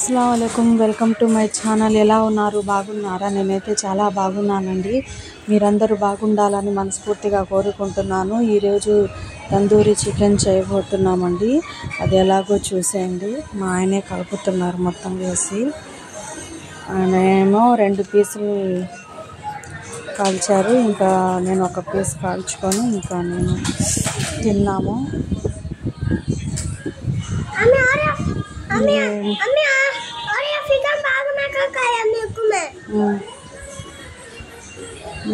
అస్సలాముఅలైకుం welcome to my channel. ఎలా ఉన్నారు? బాగున్నారా? నేనైతే చాలా బాగున్నానండి. మీరందరూ బాగుండాలని మనస్ఫూర్తిగా కోరుకుంటున్నాను. ఈరోజు తందూరి చికెన్ చేయబోతున్నామండి. అది ఎలాగో చూసేయండి. మా ఆయనే కలుపుతున్నారు మొత్తం వేసి. ఆయనేమో 2 పీసులు కాల్చారు, ఇంకా నేను ఒక పీస్ కాల్చుకొని ఇంకా నేను తిన్నాము.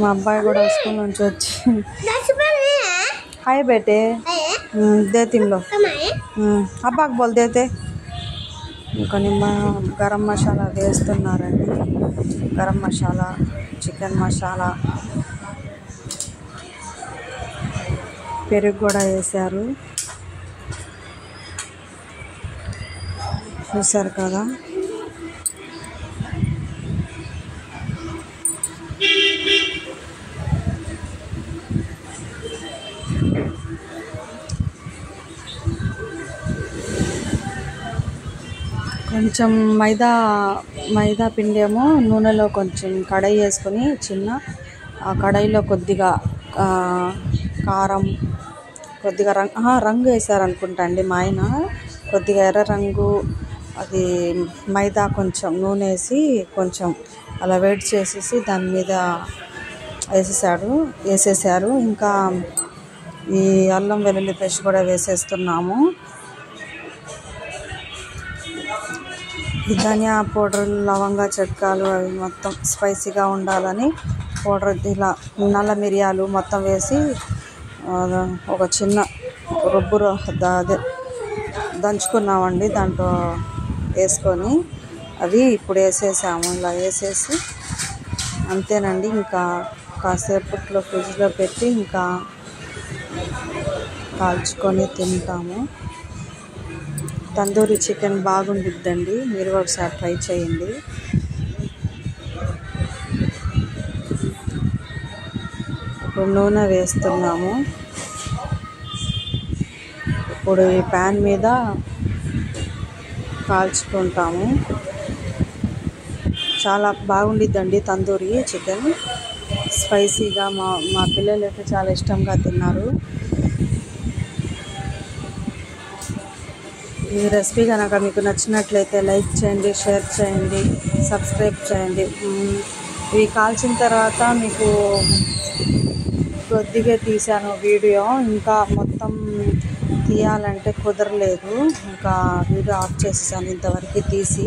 మా అబ్బాయి కూడా స్కూల్ నుంచి వచ్చి హాయ్ బేటే దేతిలో అబ్బాకి బోల్ దేతే. ఇంకా గరం మసాలా వేస్తున్నారండి. గరం మసాలా, చికెన్ మసాలా, పెరుగు కూడా వేశారు. చూసారు కదా. కొంచెం మైదా పిండి ఏమో నూనెలో కొంచెం కడాయి వేసుకొని ఆ కడాయిలో కొద్దిగా కారం, కొద్దిగా రంగు వేసారనుకుంటా అండి మా ఆయన. కొద్దిగా ఎర్ర రంగు, అది మైదా, కొంచెం నూనె వేసి కొంచెం అలా వేడి చేసేసి దాని మీద వేసేసారు. ఇంకా ఈ అల్లం వెల్లుల్లి పేస్ట్ కూడా వేసేస్తున్నాము. ఈ ధనియా పౌడర్, లవంగా చెక్కలు అవి మొత్తం స్పైసీగా ఉండాలని పౌడర్, ఇలా నల్ల మిరియాలు మొత్తం వేసి ఒక చిన్న అదే దంచుకున్నామండి. దాంట్లో వేసుకొని అవి ఇప్పుడు వేసేసాము. ఇలా వేసేసి అంతేనండి. ఇంకా కాసేపట్లో ఫ్రిడ్జ్లో పెట్టి ఇంకా కాల్చుకొని తింటాము. తందూరి చికెన్ బాగుండిద్దండి, మీరు ఒకసారి ట్రై చేయండి. ఇప్పుడు నూనె వేస్తున్నాము. ఇప్పుడు ఈ ప్యాన్ మీద కాల్చుకుంటాము. చాలా బాగుండిద్దండి తందూరి చికెన్. స్పైసీగా మా పిల్లలు అయితే చాలా ఇష్టంగా తిన్నారు. ఈ రెసిపీ కనుక మీకు నచ్చినట్లయితే లైక్ చేయండి, షేర్ చేయండి, సబ్స్క్రైబ్ చేయండి. ఇవి కాల్చిన తర్వాత మీకు కొద్దిగా తీసాను వీడియో, ఇంకా మొత్తం తీయాలంటే కుదరలేదు. ఇంకా వీడియో ఆఫ్ చేసేసాను ఇంతవరకు తీసి.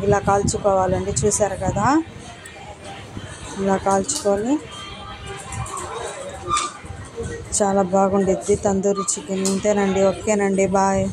ఇలా కాల్చుకోవాలండి, చూసారు కదా. ఇలా కాల్చుకొని చాలా బాగుండిద్ది తందూరి చికెన్. ఇంతేనండి. ఓకేనండి, బాయ్.